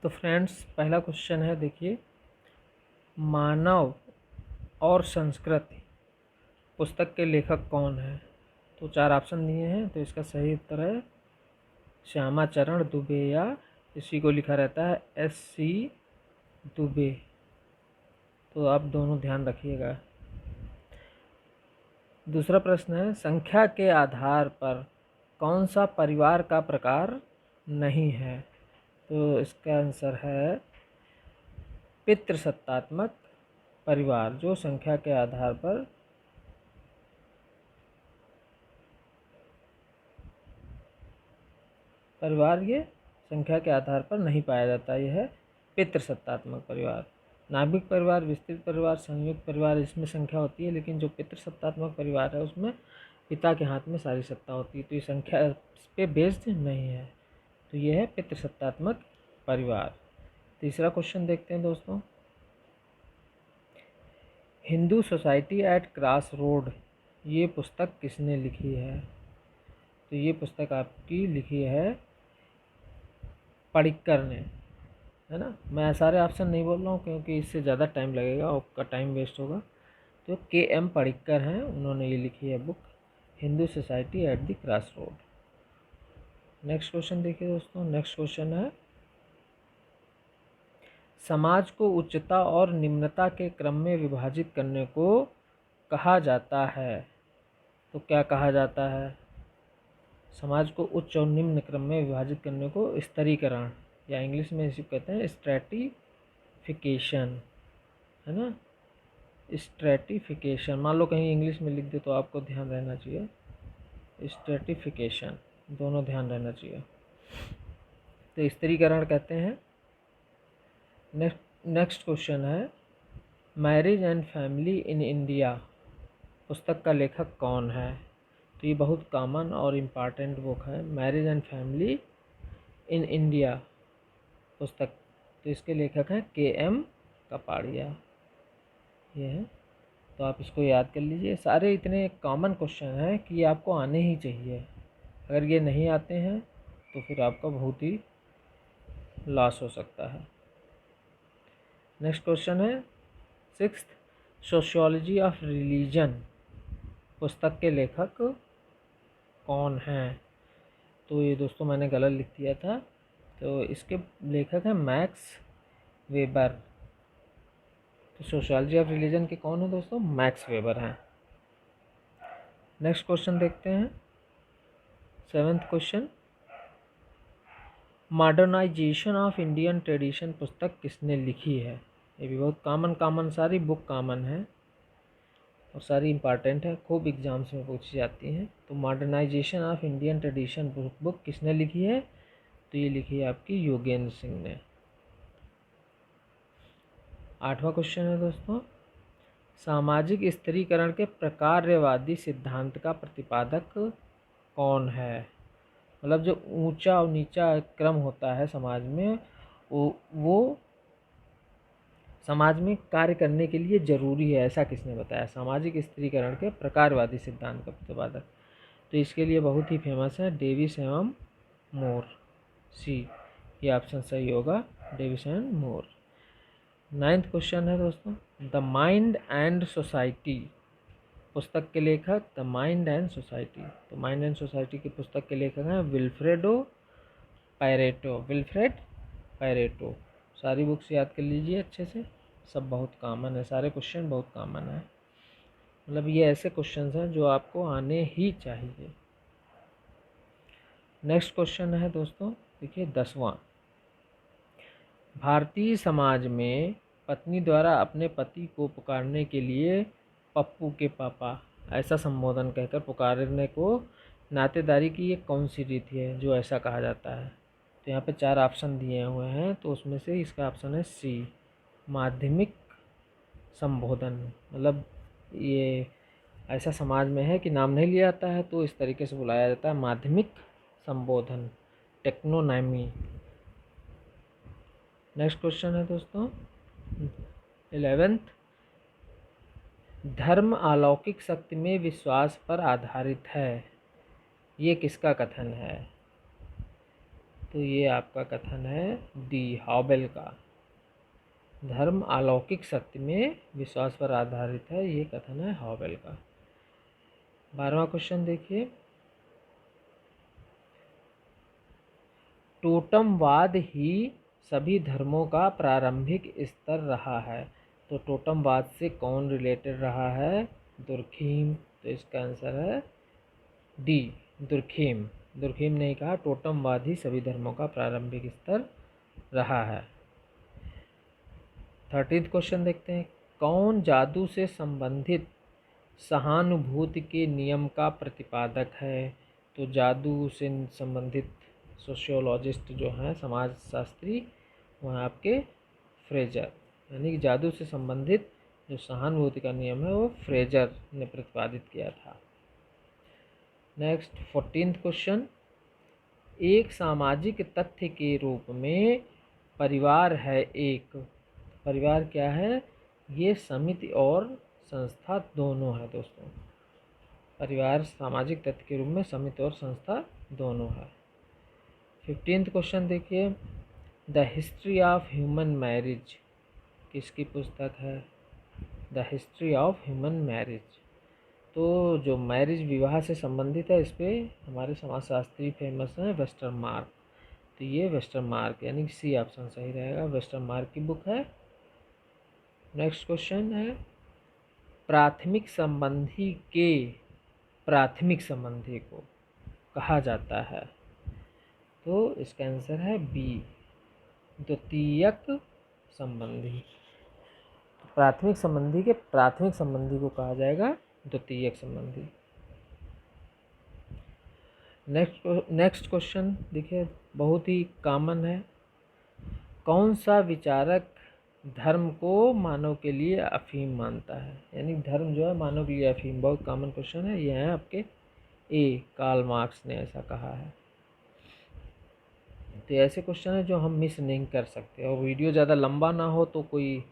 तो फ्रेंड्स, पहला क्वेश्चन है, देखिए, मानव और संस्कृति पुस्तक के लेखक कौन है? तो 4 ऑप्शन दिए हैं, तो इसका सही उत्तर है श्यामाचरण दुबे, या इसी को लिखा रहता है SC दुबे। तो आप दोनों ध्यान रखिएगा। दूसरा प्रश्न है, संख्या के आधार पर कौन सा परिवार का प्रकार नहीं है? तो इसका आंसर है पितृसत्तात्मक परिवार, जो संख्या के आधार पर परिवार ये संख्या के आधार पर नहीं पाया जाता, यह है पितृसत्तात्मक परिवार। नाभिक परिवार, विस्तृत परिवार, संयुक्त परिवार, इसमें संख्या होती है, लेकिन जो पितृसत्तात्मक परिवार है उसमें पिता के हाथ में सारी सत्ता होती है, तो ये संख्या पे बेस्ड नहीं है। तो ये है पितृसत्तात्मक परिवार। तीसरा क्वेश्चन देखते हैं दोस्तों, Hindu society at cross road, ये पुस्तक किसने लिखी है? तो ये पुस्तक आपकी लिखी है पडिक्कर ने, है ना। मैं सारे ऑप्शन नहीं बोल रहा हूँ क्योंकि इससे ज़्यादा टाइम लगेगा, आपका टाइम वेस्ट होगा। तो KM पडिक्कर हैं, उन्होंने ये लिखी है book, Hindu society at the cross road. Next question देखिए दोस्तों। नेक्स्ट क्वेश्चन है, समाज को उच्चता और निम्नता के क्रम में विभाजित करने को कहा जाता है। तो क्या कहा जाता है? समाज को उच्च और निम्न क्रम में विभाजित करने को स्तरीकरण, या इंग्लिश में इसे कहते हैं स्ट्रैटिफिकेशन, है ना। स्ट्रैटिफिकेशन, मान लो कहीं इंग्लिश में लिख दे तो आपको ध्यान रहना चाहिए, स्ट्रैटिफिकेशन, दोनों ध्यान रहना चाहिए। तो स्तरीकरण कहते हैं। नेक्स्ट क्वेश्चन है, marriage and family in India पुस्तक का लेखक कौन है? तो ये बहुत कॉमन और इम्पॉर्टेंट बुक है, marriage and family in India पुस्तक। तो इसके लेखक हैं KM कपाड़िया, ये है। तो आप इसको याद कर लीजिए। सारे इतने कॉमन क्वेश्चन हैं कि ये आपको आने ही चाहिए। अगर ये नहीं आते हैं तो फिर आपका बहुत ही लॉस हो सकता है। नेक्स्ट क्वेश्चन है, 6th, सोशियोलॉजी ऑफ रिलीजन पुस्तक के लेखक कौन हैं? तो ये दोस्तों मैंने गलत लिख दिया था, तो इसके लेखक हैं मैक्स वेबर। तो सोशियोलॉजी ऑफ रिलीजन के कौन है दोस्तों? मैक्स वेबर हैं। नेक्स्ट क्वेश्चन देखते हैं, 7th question, modernisation of Indian tradition पुस्तक किसने लिखी है? ये भी बहुत कॉमन, सारी बुक कॉमन है और सारी इम्पॉर्टेंट है, खूब एग्जाम्स में पूछी जाती हैं। तो modernisation of Indian tradition book किसने लिखी है? तो ये लिखी है आपकी योगेंद्र सिंह ने। 8वां क्वेश्चन है दोस्तों, सामाजिक स्त्रीकरण के प्रकारवादी सिद्धांत का प्रतिपादक कौन है? मतलब जो ऊंचा और नीचा क्रम होता है समाज में, वो समाज में कार्य करने के लिए जरूरी है, ऐसा किसने बताया? सामाजिक स्त्रीकरण के प्रकारवादी सिद्धांत का प्रतिपादक। तो इसके लिए बहुत ही फेमस है डेविस एवं मोर, सी, ये ऑप्शन सही होगा, Davis and more. 9th question है दोस्तों, द माइंड एंड सोसाइटी पुस्तक के लेखक, द माइंड एंड सोसाइटी। तो माइंड एंड सोसाइटी की पुस्तक के लेखक हैं विल्फ्रेड पैरेटो। सारी बुक्स याद कर लीजिए अच्छे से, सब बहुत कॉमन है, सारे क्वेश्चन बहुत कॉमन है। मतलब ये ऐसे क्वेश्चंस हैं जो आपको आने ही चाहिए। नेक्स्ट क्वेश्चन है दोस्तों, देखिए 10वां, भारतीय समाज में पत्नी द्वारा अपने पति को पुकारने के लिए पप्पू के पापा ऐसा संबोधन कहकर पुकारने को नातेदारी की ये कौन सी रीति है जो ऐसा कहा जाता है? तो यहाँ पे 4 ऑप्शन दिए हुए हैं, तो उसमें से इसका ऑप्शन है सी, माध्यमिक संबोधन। मतलब ये ऐसा समाज में है कि नाम नहीं लिया जाता है तो इस तरीके से बुलाया जाता है, माध्यमिक संबोधन, टेक्नोनॉमी। नेक्स्ट क्वेश्चन है दोस्तों 11th, धर्म अलौकिक शक्ति में विश्वास पर आधारित है, ये किसका कथन है? तो ये आपका कथन है डी, हॉबेल का। धर्म अलौकिक सत्य में विश्वास पर आधारित है, ये कथन है हॉबेल का। 12वां क्वेश्चन देखिए, टोटमवाद ही सभी धर्मों का प्रारंभिक स्तर रहा है। तो टोटमवाद से कौन रिलेटेड रहा है? दुर्खीम। तो इसका आंसर है डी, दुर्खीम। दुर्खीम ने कहा टोटमवाद ही सभी धर्मों का प्रारंभिक स्तर रहा है। 13वां क्वेश्चन देखते हैं, कौन जादू से संबंधित सहानुभूति के नियम का प्रतिपादक है? तो जादू से संबंधित सोशियोलॉजिस्ट जो हैं, समाजशास्त्री, वह आपके फ्रेजर, यानी कि जादू से संबंधित जो सहानुभूति का नियम है वो फ्रेजर ने प्रतिपादित किया था। नेक्स्ट 14वां क्वेश्चन, एक सामाजिक तथ्य के रूप में परिवार है एक। परिवार क्या है? ये समिति और संस्था दोनों है दोस्तों। परिवार सामाजिक तथ्य के रूप में समिति और संस्था दोनों है। 15वां क्वेश्चन देखिए, the history of human marriage किसकी पुस्तक है? The history of human marriage. तो जो मैरिज विवाह से संबंधित है, इस पर हमारे समाजशास्त्री फेमस हैं वेस्टरमार्क। तो ये वेस्टरमार्क यानी कि सी ऑप्शन सही रहेगा, वेस्टरमार्क की बुक है। नेक्स्ट क्वेश्चन है, प्राथमिक संबंधी के प्राथमिक संबंधी को कहा जाता है? तो इसका आंसर है बी, द्वितीयक संबंधी। प्राथमिक संबंधी के प्राथमिक संबंधी को कहा जाएगा द्वितीयक संबंधी। नेक्स्ट क्वेश्चन देखिए, बहुत ही कॉमन है, कौन सा विचारक धर्म को मानव के लिए अफीम मानता है? यानी धर्म जो है मानव के लिए अफीम, बहुत कॉमन क्वेश्चन है। ये है आपके ए, कार्ल मार्क्स ने ऐसा कहा है। तो ऐसे क्वेश्चन है जो हम मिस नहीं कर सकते, और वीडियो ज़्यादा लंबा ना हो तो कोई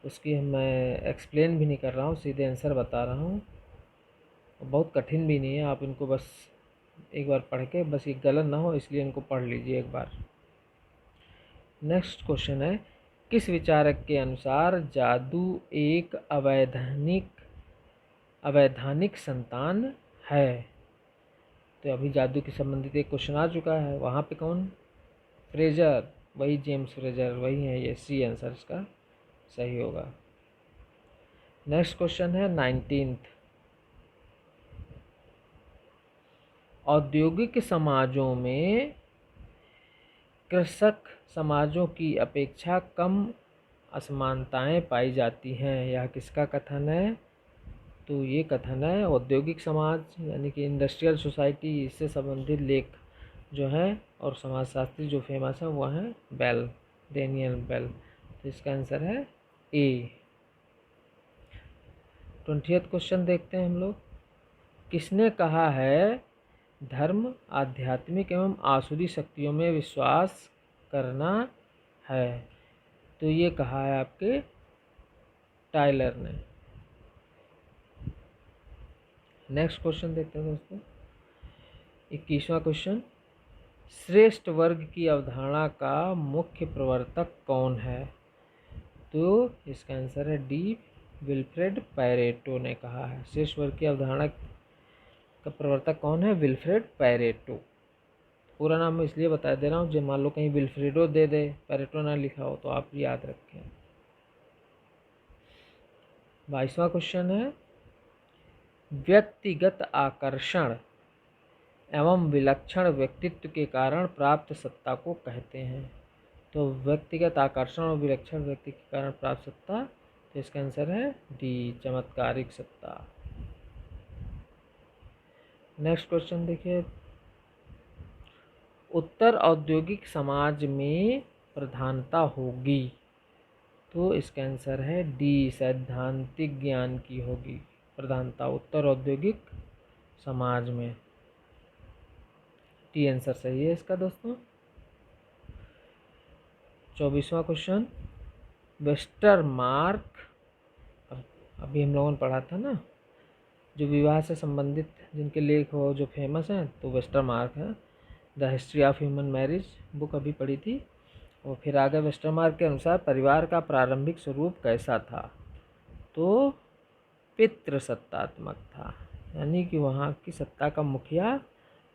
उसकी मैं एक्सप्लेन भी नहीं कर रहा हूँ, सीधे आंसर बता रहा हूँ। बहुत कठिन भी नहीं है, आप इनको बस एक बार पढ़ के, बस ये गलत ना हो इसलिए इनको पढ़ लीजिए एक बार। नेक्स्ट क्वेश्चन है, किस विचारक के अनुसार जादू एक अवैधानिक संतान है? तो अभी जादू के संबंधित एक क्वेश्चन आ चुका है, वहाँ पे कौन? फ्रेजर, वही जेम्स फ्रेजर, वही है, ये सी आंसर इसका सही होगा। नेक्स्ट क्वेश्चन है 19th, औद्योगिक समाजों में कृषक समाजों की अपेक्षा कम असमानताएं पाई जाती हैं, यह किसका कथन है? तो ये कथन है औद्योगिक समाज यानी कि इंडस्ट्रियल सोसाइटी, इससे संबंधित लेख जो है और समाजशास्त्री जो फेमस है वह है बेल, डेनियल बेल। तो इसका आंसर है ए। 20th क्वेश्चन देखते हैं हम लोग, किसने कहा है धर्म आध्यात्मिक एवं आसुरी शक्तियों में विश्वास करना है? तो ये कहा है आपके टाइलर ने। नेक्स्ट क्वेश्चन देखते हैं दोस्तों, 21वां क्वेश्चन, श्रेष्ठ वर्ग की अवधारणा का मुख्य प्रवर्तक कौन है? तो इसका आंसर है डी, विल्फ्रेड पैरेटो ने कहा है। श्रेष्ठ वर्ग की अवधारणा का प्रवर्तक कौन है? Wilfred Pareto. पूरा नाम मैं इसलिए बता दे रहा हूँ, जो मान लो कहीं विल्फ्रेडो दे दे, पैरेटो ना लिखा हो, तो आप याद रखें। 22वां क्वेश्चन है, व्यक्तिगत आकर्षण एवं विलक्षण व्यक्तित्व के कारण प्राप्त सत्ता को कहते हैं? तो व्यक्तिगत आकर्षण और विलक्षण व्यक्ति के कारण प्राप्त सत्ता, तो इसका आंसर है डी, चमत्कारिक सत्ता। नेक्स्ट क्वेश्चन देखिए, उत्तर औद्योगिक समाज में प्रधानता होगी? तो इसका आंसर है डी, सैद्धांतिक ज्ञान की होगी प्रधानता उत्तर औद्योगिक समाज में। टी आंसर सही है इसका दोस्तों। 24वां क्वेश्चन, वेस्टरमार्क, अभी हम लोगों ने पढ़ा था ना, जो विवाह से संबंधित जिनके लेख हो जो फेमस हैं, तो वेस्टरमार्क है। The history of human marriage book अभी पढ़ी थी। और फिर आगे वेस्टरमार्क के अनुसार परिवार का प्रारंभिक स्वरूप कैसा था, तो पितृसत्तात्मक था, यानी कि वहाँ की सत्ता का मुखिया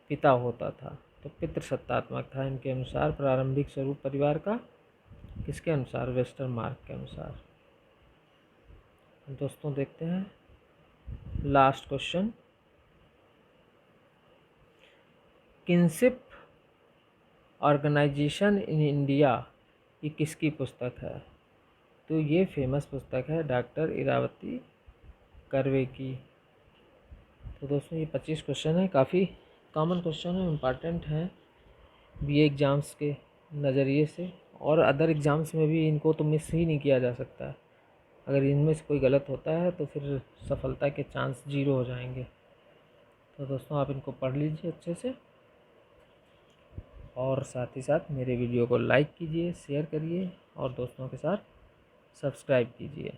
पिता होता था, तो पितृसत्तात्मक था इनके अनुसार प्रारंभिक स्वरूप परिवार का। किसके अनुसार? वेस्टरमार्क के अनुसार। दोस्तों देखते हैं last question. Kinship organisation in India, ये किसकी पुस्तक है? तो ये फेमस पुस्तक है डॉक्टर इरावती कर्वे की। तो दोस्तों ये 25 क्वेश्चन है, काफ़ी कॉमन क्वेश्चन है, इम्पॉर्टेंट हैं बीए एग्ज़ाम्स के नज़रिए से, और अदर एग्ज़ाम्स में भी इनको तो मिस ही नहीं किया जा सकता है। अगर इनमें से कोई गलत होता है तो फिर सफलता के चांस 0 हो जाएंगे। तो दोस्तों आप इनको पढ़ लीजिए अच्छे से, और साथ ही साथ मेरे वीडियो को लाइक कीजिए, शेयर करिए और दोस्तों के साथ सब्सक्राइब कीजिए।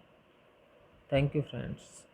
Thank you friends.